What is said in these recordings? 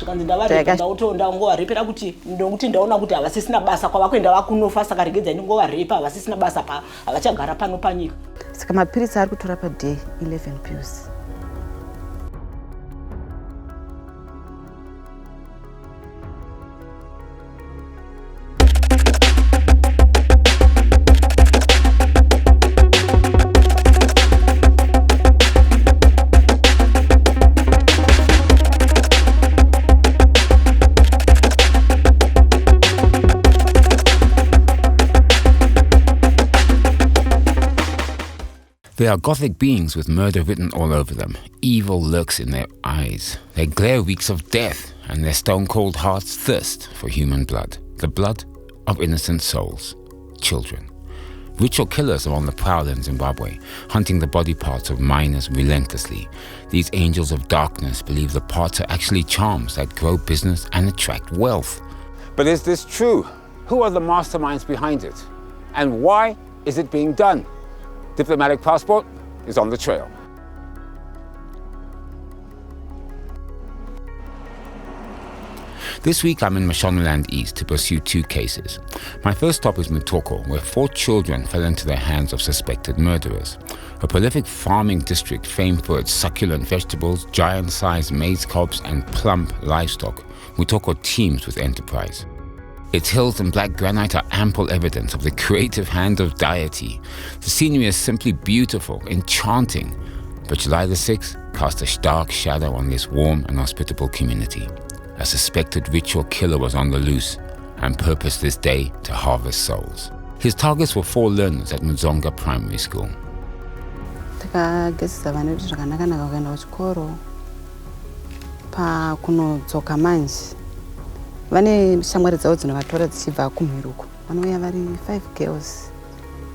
tikanzi ndavari ndautonda ngovarepera kuti ndokuti ndaona kuti havasisina basa kwavakuenda vakunofa saka regedzai ngovarepa havasisina basa pa havachagara pano panyika. Saka mapirisi ari kutora per day 11 pills. They are gothic beings with murder written all over them. Evil lurks in their eyes. Their glare reeks of death, and their stone-cold hearts thirst for human blood. The blood of innocent souls, children. Ritual killers are on the prowl in Zimbabwe, hunting the body parts of minors relentlessly. These angels of darkness believe the parts are actually charms that grow business and attract wealth. But is this true? Who are the masterminds behind it? And why is it being done? Diplomatic Passport is on the trail. This week I'm in Mashonaland East to pursue 2 cases. My first stop is Mutoko, where 4 children fell into the hands of suspected murderers. A prolific farming district famed for its succulent vegetables, giant-sized maize cobs and plump livestock, Mutoko teems with enterprise. Its hills and black granite are ample evidence of the creative hand of deity. The scenery is simply beautiful, enchanting. But July the 6th cast a stark shadow on this warm and hospitable community. A suspected ritual killer was on the loose and purposed this day to harvest souls. His targets were 4 learners at Muzonga Primary School. Vane shamwari dzavo dzinovatora dzichibva kumhiruko. Vanouya vari 5 girls.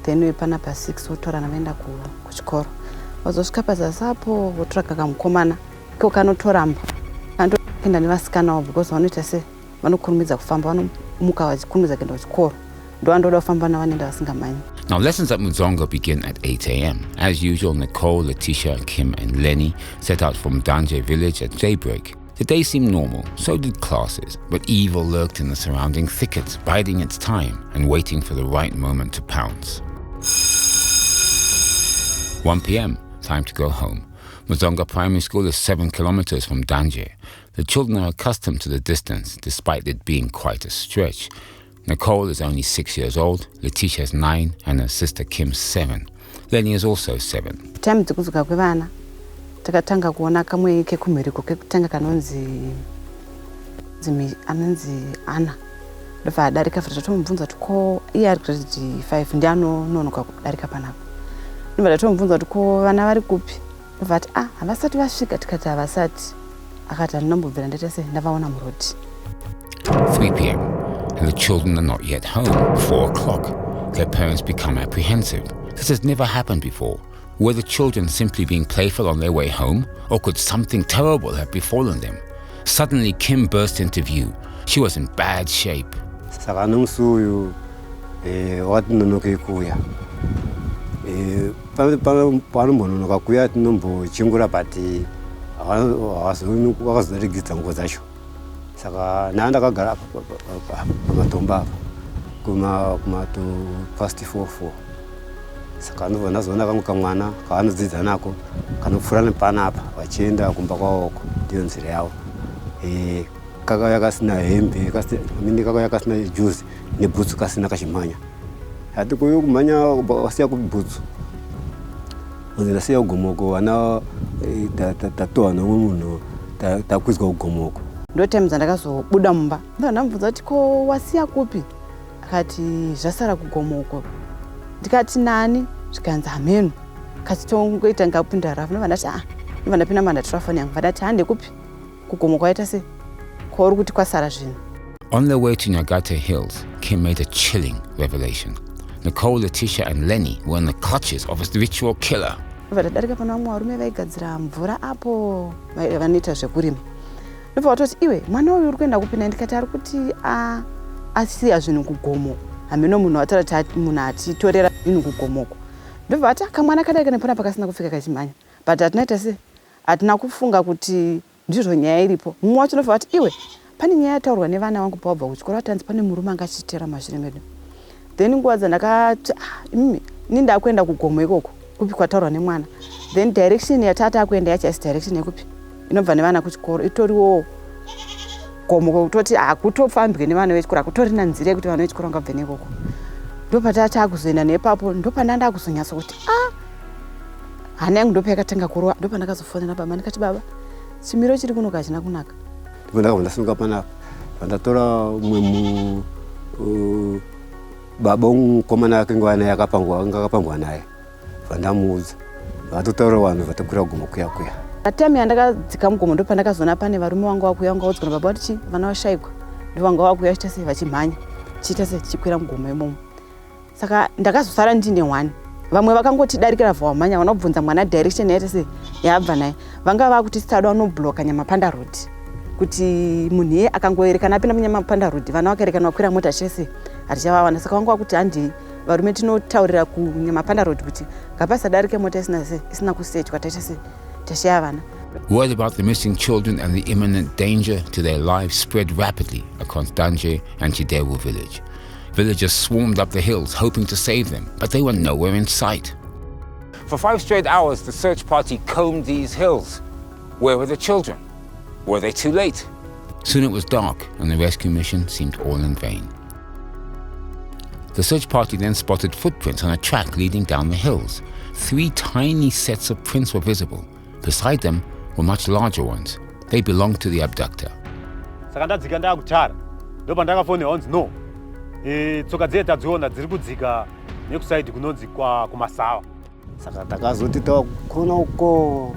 Then pana pa 6 votorana vaenda kuchikoro. Vazosvika pazasapo votora kakamukomana ko kanotoramba. Kandoenda nevasikanawo because vanoita se vanokurumidza kufamba vanomuka vachikurumidza kuenda kuchikoro. Ndo vandoda kufamba navanoenda vasingamanyi. Now lessons at Muzonga begin at 8 a.m. As usual, Nicole, Letitia, Kim and Lenny set out from Danje village at daybreak. The day seemed normal, so did classes, but evil lurked in the surrounding thickets, biding its time and waiting for the right moment to pounce. 1 p.m, time to go home. Muzonga Primary School is 7 kilometers from Danje. The children are accustomed to the distance, despite it being quite a stretch. Nicole is only 6 years old, Letitia is 9, and her sister Kim 7. Lenny is also 7. Time dzekuzuka kwevana. Takatanga kuona kamwe kekumhiriko kekutanga kanonzi Ana. Ndofa adarika futi tatomubvunza kuti ko iye ari grade 5 ndi anononoka kudarika panapo. Ndibva tatomubvunza kuti ko vana vari kupi. Ndofa ati havasati vasvika tikati havasati. Akati andinombobvira ndaita se ndavaona muroti. 3 p.m. and the children are not yet home. 4 o'clock. Their parents become apprehensive. This has never happened before. Were the children simply being playful on their way home, or could something terrible have befallen them? Suddenly, Kim burst into view. She was in bad shape. Saka ndovona kangu kamwana kaanodzidza nako kanopfura nepana apa vachienda kumba kwawoko ndiyo nzira yavo. Kakauya kasina hembe, kakauya kasina juzi nebhutsu kasina kachimhanya. Hati kuuya kumhanya wasiya kubhutsu. Ndasiya kugomoko vana tatowa nomwe munhu takwizwa kugomoko. Ndo time dzandakazobuda mumba. Ndamubvunza kuti ko wasiya kupi? Akati zvasara kugomoko. Ndikati nani? Zvikanzi hamenu. Kachitongoita ngapinda rafu. Ndandati ndandapinda mandatirafoni yangu. Ndati hande kupi? Kugomo kwaita se. Ko kuti kwasara zvinhu. On their way to Nyagata Hills, Kim made a chilling revelation. Nicole, Letitia and Lenny were in the clutches of a ritual killer. Vadadarika pana vamwe varume vaigadzira mvura apo vanoita zvekurima. Ndobva vatoti iwe mwana uyu uri kuenda kupi? Ndikati ari kuti asiya zvinhu kugomo. Hameno munhu watara munhu atitorera zvinhu kugomoko. Ndobva vati kamwana kadarika nepona pakasina kufika kachimhanya. But atinaita se atina kufunga kuti ndizvo nyaya iripo. Mumwe wacho unofa kuti iwe pane nyaya yataurwa nevana vangu pawabva kuchikoro atanzi pane murume anga achitera mashure medu. Then nguva dzandakati mimi ndakuenda kugomo ikoko kupi kwataurwa nemwana. Then direction yatata akuenda yacho asi direction yekupi inobva nevana kuchikoro itoriwo gomo kutoti hakutofambwe nevana vechikoro hakutorina nzira yekuti vana vechikoro ngabve nekoko. Ndopatata kuzoenda nepapo ndopanda kuzonyatsa kuti hana yangu ndopa yakatanga kurova. Ndopandakazofonera baba ndikati baba chimiro chiri kuno kachina kunaka. Ndipo ndakasimuka panapa pandatora umwe baba mukomana wake ngwana yakapangwa naye vandamuudza vatotaura vanhu vatakwira gomo kuya. Atemi yandakadzika mugomo ndopandakazoona pane varume vanga vakuya vanga vaudzwa nababa kuti chi vana vashayikwa ndovanga vakuya chiita sei vachimhanya chiita sei chikwira mugomo imomo. Saka ndakazosara ndine one. Vamwe vakangotidarikira vamhanya vanobvunza mwana direction yaita sei yaabva naye. Vanga vakuti stado vanobloka Nyamapanda Road kuti munhu iye akangoerekana apinda muNyamapanda Road vana vakaerekana vakwira mota chese hatichavawana. Saka vanga vakuti handi varume tinotaurira kuNyamapanda Road kuti ngapasadarike mota isina kusechwa taita sei tashaya vana. Word about the missing children and the imminent danger to their lives spread rapidly across Danje and Chidewu village. Villagers swarmed up the hills hoping to save them, but they were nowhere in sight. For 5 straight hours, the search party combed these hills. Where were the children? Were they too late? Soon it was dark and the rescue mission seemed all in vain. The search party then spotted footprints on a track leading down the hills. 3 tiny sets of prints were visible. Beside them were much larger ones. They belonged to the abductor. Tsoka dzedu tadziona dziri kudzika nekusaidi kunonzi kumasawa. Saka takazoti takona uko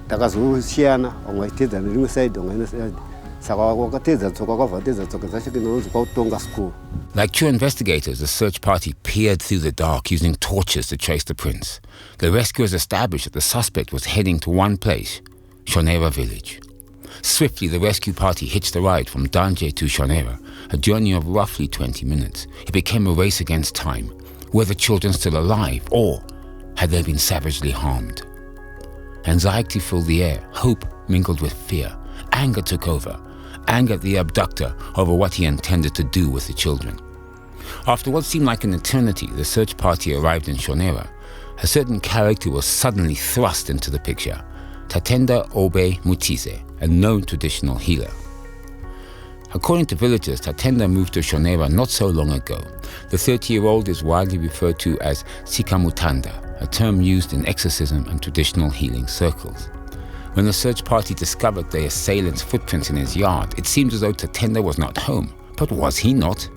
takazosiyana vamwe vachitedza nerimwe side vamwe ine side. Saka wakatedza tsoka kwavhatedza tsoka dzacho kunonzi kwautonga school. Like true investigators, the search party peered through the dark using torches to trace the prints. The rescuers established that the suspect was heading to one place, Shonera village. Swiftly, the rescue party hitched a ride from Danje to Shonera, a journey of roughly 20 minutes. It became a race against time. Were the children still alive, or had they been savagely harmed? Anxiety filled the air, hope mingled with fear. Anger took over. Anger at the abductor over what he intended to do with the children. After what seemed like an eternity, the search party arrived in Shonera. A certain character was suddenly thrust into the picture. Tatenda Obe Mutize, a known traditional healer. According to villagers, Tatenda moved to Shonera not so long ago. The 30-year-old is widely referred to as Sikamutanda, a term used in exorcism and traditional healing circles. When the search party discovered the assailant's footprints in his yard, it seemed as though Tatenda was not home. But was he not?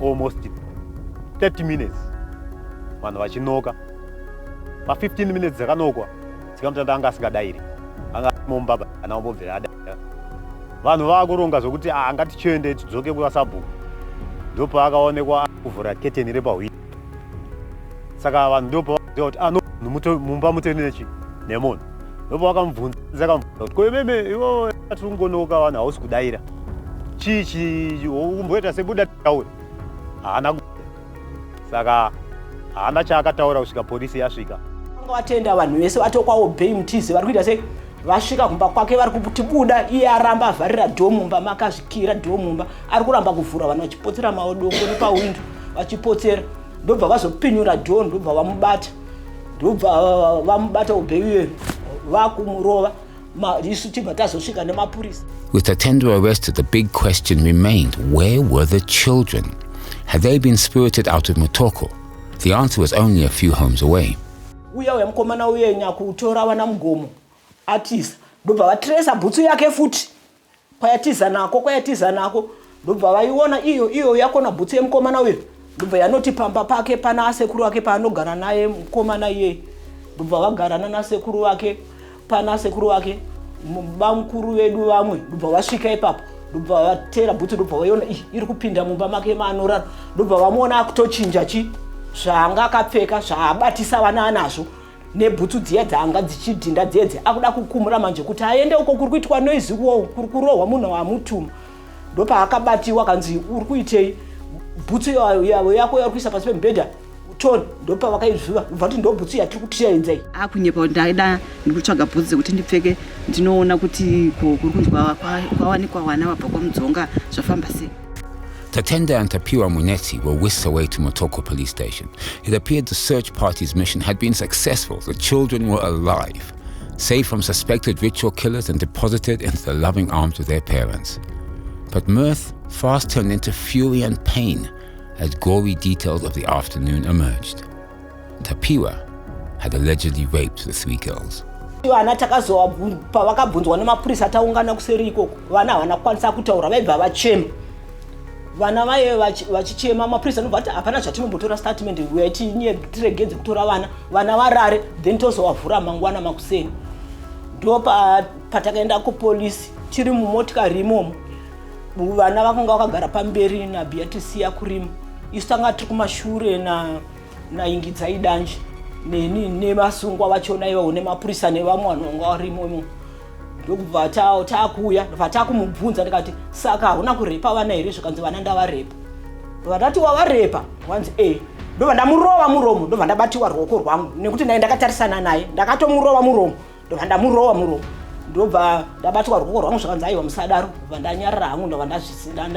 Almost 30 minutes. Vanhu vachinoka. Pa 15 minutes dzakanokwa. Dzikamutanda anga asikadairi. Anga mombaba ana ombobvera ada. Vanhu vakuronga zvokuti ngatichende tidzoke kuvasabu. Ndopa akaonekwa kuvhura keteni repahwini. Saka vanhu ndopa kuti mumba mutenechi nemunhu. Ndopa vakamubvunza kuti koimeme iwo atungonoka vanhu hausi kudaira. Chichi umboita sebuda tauri. Haana saka haana chaakataura kusvika polisi yasvika. Vanga vatenda vanhu vese vatokwawo Bay Mutize vari kuita sei vasvika kumba kwake vari kuti buda iye aramba avharira dhomumba makazvikira dhomumba ari kuramba kuvhura vanhu vachipotsera maodongo nepawindo vachipotsera ndobva vazopinyura dhoo ndobva vamubata ndobva vamubata uBay vakumurova isu tibva tazosvika nemapurisa. With Tatenda arrested, the big question remained: where were the children? Had they been spirited out of Mutoko? The answer was only a few homes away. Uya wemukomana uye nyakutora vana mugomo atiza ndobva vatresa bhutsu yake futi kwayatiza nako ndobva vaiona iyo yakona bhutsu yemukomana uye ndobva yanoti pamba pake pana asekuru wake paanogara naye mukomana iye ndobva vagarana nasekuru wake pana asekuru wake bamukuru vedu vamwe ndobva vasvika ipapo ndobva vatera bhutsu ndobva vaiona iri kupinda mumba make maanorara ndobva vamuona akutochinja zvaanga akapfeka zvaabatisa vana anazvo nebhutsu dziya dzaanga dzichidhinda dzedze akuda kukumura manje kuti aende uko kuri kuitwa noizi uwo kuri kurohwa munhu wamutuma ndopa akabatiwa kanzi uri kuitei bhutsu yako yari kuisa pasi pemubhedha choni ndopavakaizviva bva kuti ndobhutsu yatiri kutiedza iyi. Akunyepa ndaida ndikutsvaga bhutsu kuti ndipfeke ndinoona kuti kuri kunzwa kwawanikwa vana vabva kwamudzonga zvafamba sei. Tatenda and Tapiwa Munetsi were whisked away to Mutoko police station. It appeared the search party's mission had been successful. The children were alive, saved from suspected ritual killers and deposited into the loving arms of their parents. But mirth fast turned into fury and pain as gory details of the afternoon emerged. Tapiwa had allegedly raped the 3 girls. Vana pavakabvunzwa nemapurisa ataungana kuseri ikoko, vana havana kukwanisa kutaura, vaibva vachema. Vana vaye vachichema, mapurisa anobva ati hapana zvatinombotora statement tiregedze kutora vana varare, then tozovavhura mangwana makuseni. Ndo patakaenda kupolisi tiri mumotikari imomo, vana vakanga vakagara pamberi naBeatrice kurima, isu tanga tiri kumashure naingi dzaidanje nemasungwa vachona ivawo nemapurisa nevamwe vanhu vanga varimo imo. Ndokubva takuuya vatakumubvunza ndikati saka hauna kurepa vana here, zvikanzi vana ndavarepa. Vandati wavarepa, wanzi ndobva ndamurova muromo, ndobva ndabatiwa ruoko rwangu nekuti naye ndakatarisana naye ndakatomurova muromo, ndobva ndamurova muromo, ndobva ndabatwa ruoko rwangu zvikanzi aiwa musadaro, ndobva ndanyarara hangu, ndobva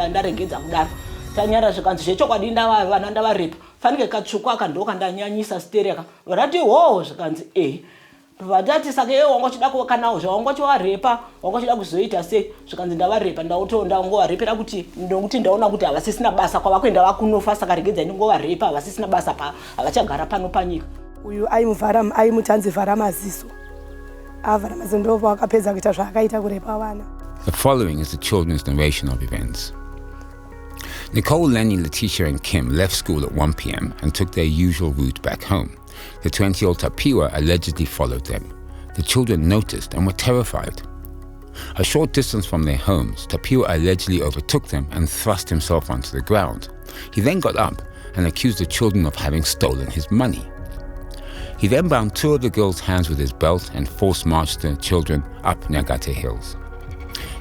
ndaregedza kudaro. Tanyarara zvikanzi zvechokwadi vana ndavarepa, fanike katsvuku aka ndokandanyanyisa stereka. Vandati zvikanzi Vadati saka wanga uchida kukanawo zvawanga uchivarepa, wanga uchida kuzoita sei, zvikanzi ndavarepa, ndaungovarepera kuti ndokuti ndaona kuti havasisina basa kwavakuenda vakunofa, saka regedzai ndingovarepa, havasisina basa havachagara pano panyika. Uyu aimutanzi vhara maziso. Avhara maziso ndobva vakapedza kuita zvaakaita kurepa vana. The following is the children's narration of events. Nicole, Lenny, Letitia and Kim left school at 1 p.m. and took their usual route back home. The 20-year-old Tapiwa allegedly followed them. The children noticed and were terrified. A short distance from their homes, Tapiwa allegedly overtook them and thrust himself onto the ground. He then got up and accused the children of having stolen his money. He then bound 2 of the girls' hands with his belt and force-marched the children up Nyagate Hills.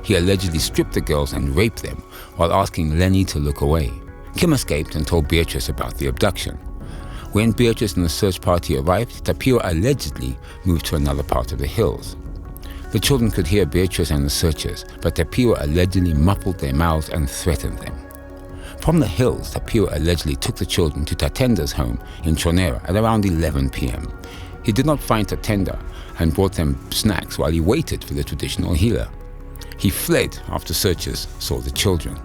He allegedly stripped the girls and raped them while asking Lenny to look away. Kim escaped and told Beatrice about the abduction. When Beatrice and the search party arrived, Tapiwa allegedly moved to another part of the hills. The children could hear Beatrice and the searchers, but Tapiwa allegedly muffled their mouths and threatened them. From the hills, Tapiwa allegedly took the children to Tatenda's home in Chonera at around 11 p.m. He did not find Tatenda and brought them snacks while he waited for the traditional healer. He fled after searchers saw the children.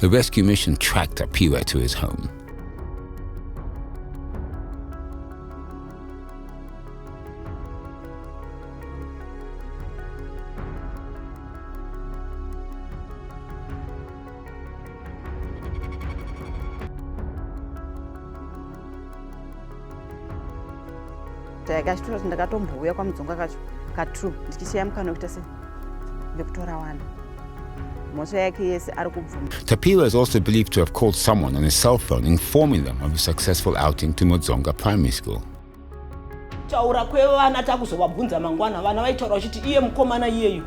The rescue mission tracked Tapiwa to his home. Ndakashtora kuti ndakatombouya kwamudzonga kacho ka2 ndichisiya mukana wekuita sei ndekutora vana. Mhosva yake yese ari kubvuma. Tapiwa is also believed to have called someone on his cell phone informing them of his successful outing to Mudzonga Primary School. Taura kwevana takuzovabvunza mangwana, vana vaitaura vachiti iye mukomana iyeyu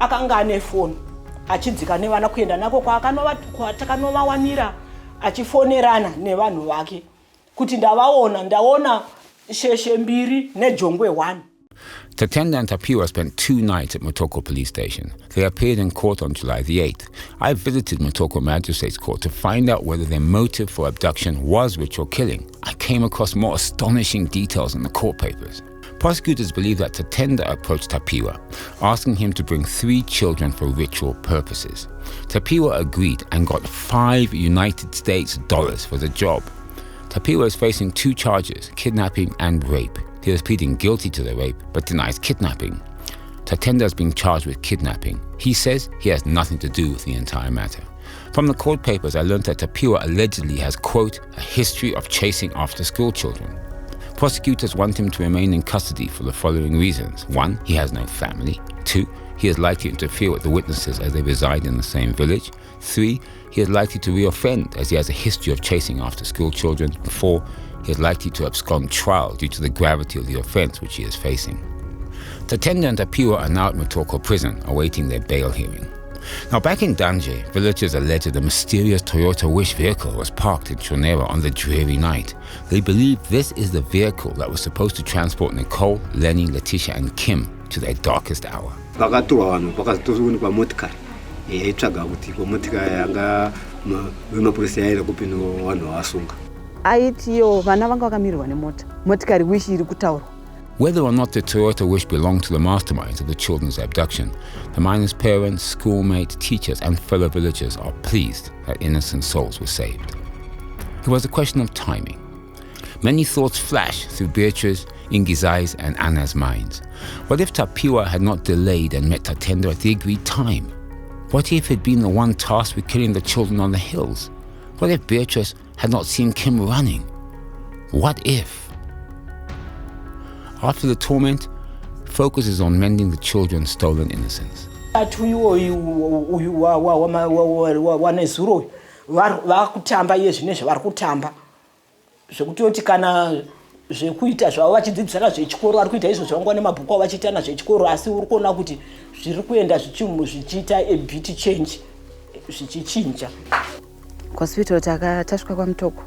akanga ane foni achidzika nevana kuenda nako kwatakanovawanira, achifonerana nevanhu vake kuti ndaona sheshe 2 nejongwe 1. Tatenda and Tapiwa spent 2 nights at Mutoko police station. They appeared in court on July the 8th. I visited Mutoko Magistrates Court to find out whether their motive for abduction was ritual killing. I came across more astonishing details in the court papers. Prosecutors believe that Tatenda approached Tapiwa, asking him to bring 3 children for ritual purposes. Tapiwa agreed and got $5 United States for the job. Tapiwa is facing 2 charges, kidnapping and rape. He is pleading guilty to the rape, but denies kidnapping. Tatenda is being charged with kidnapping. He says he has nothing to do with the entire matter. From the court papers, I learned that Tapiwa allegedly has, quote, a history of chasing after school children. Prosecutors want him to remain in custody for the following reasons. 1, he has no family. 2, he is likely to interfere with the witnesses as they reside in the same village. 3, he is likely to reoffend as he has a history of chasing after school children. 4, he is likely to abscond trial due to the gravity of the offense which he is facing. Tatenda and Tapiwa are now at Mutoko prison awaiting their bail hearing. Now, back in Danje, villagers alleged a mysterious Toyota Wish vehicle was parked in Shonera on the dreary night. They believe this is the vehicle that was supposed to transport Nicole, Lenny, Letitia, and Kim to their darkest hour. Whether or not the Toyota Wish belonged to the masterminds of the children's abduction, the minors' parents, schoolmates, teachers, and fellow villagers are pleased that innocent souls were saved. It was a question of timing. Many thoughts flashed through Beatrice, Ingizai's, and Anna's minds. What if Tapiwa had not delayed and met Tatendo at the agreed time? What if he'd been the one tasked with killing the children on the hills? What if Beatrice had not seen Kim running? What if? After the torment, focus is on mending the children's stolen innocence. Zvekutoti kana zvekuita zvavo vachidzidzisana zvechikoro vari kuita izvo zvavangwa nemabhuku avo vachiitana zvechikoro asi uri kuona kuti zviri kuenda zvichiita a bit change zvichichinja. Hospital tasvika kwaMutoko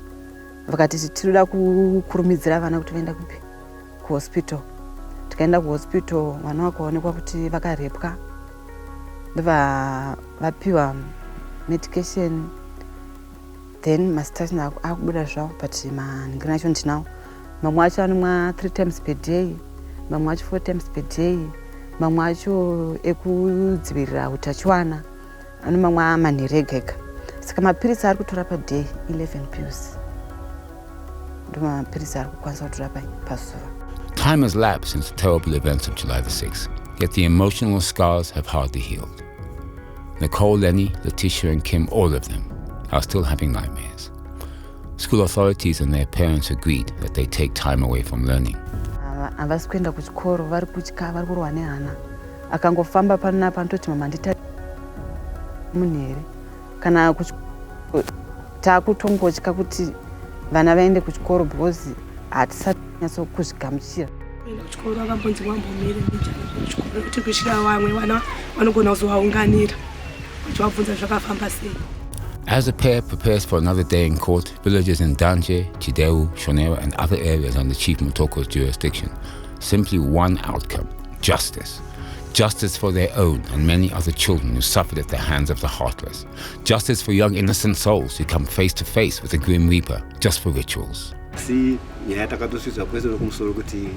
vakati tinoda kukurumidzira vana kuti vaenda kupi kuhospital. Tikaenda kuhospital vana vakaonekwa kuti vakarepwa ndobva vapiwa medication. Then masitasi akubuda zvavo but maningirina acho ndinawo. Mamwe acho anomwa 3 times per day, mamwe acho 4 times per day, mamwe acho ekudzivirira utachiwana, anomamwa manheru ega. Saka mapirisi ari kutora per day 11 pills. Ndo mapirisi ari kukwanisa kutora pazuva. Time has lapsed since the terrible events of July the 6th, yet the emotional scars have hardly healed. Nicole, Lenny, Letitia, and Kim, all of them, are still having nightmares. School authorities and their parents agreed that they take time away from learning. Havasi kuenda kuchikoro, vari kutya, vari kurwa nehana. Akangofamba panapa anototi mama ndita munhu here. Kana taakutongotya kuti vana vaende kuchikoro because hatisati nyatso kuzvigamuchira. Kuenda kuchikoro akambonzi wambomire ndijana kuchikoro kuti kusvika vamwe vana vanogona kuzovaunganira vachivabvunza zvakafamba sei. As the pair prepares for another day in court, villagers in Danje, Chideu, Shonera, and other areas under Chief Mutoko's jurisdiction, simply one outcome: justice. Justice for their own and many other children who suffered at the hands of the heartless. Justice for young innocent souls who come face to face with the Grim Reaper just for rituals. Si nyaya takatosvitsa kwese nokumusoro kuti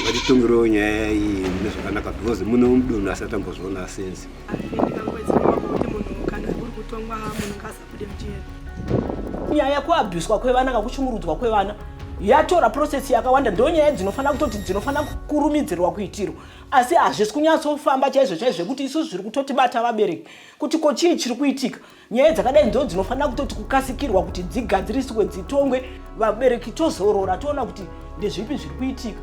vatitongerawo nyaya iyi nezvakanaka because muno mudunhu asati ambozviona sense. Nyaya yekuabhuswa kwevana kakushungurudzwa kwevana yatora process yakawanda, ndo nyaya dzinofana kukurumidzirwa kuitirwa, asi hazvisi kunyatsofamba chaizvo chaizvo kuti isusu zviri kutotibata vabereki kuti ko chii chiri kuitika. Nyaya dzakadai ndo dzinofana kutoti kukasikirwa kuti dzigadziriswe dzitongwe, vabereki tozorora toona kuti ndezvipi zviri kuitika.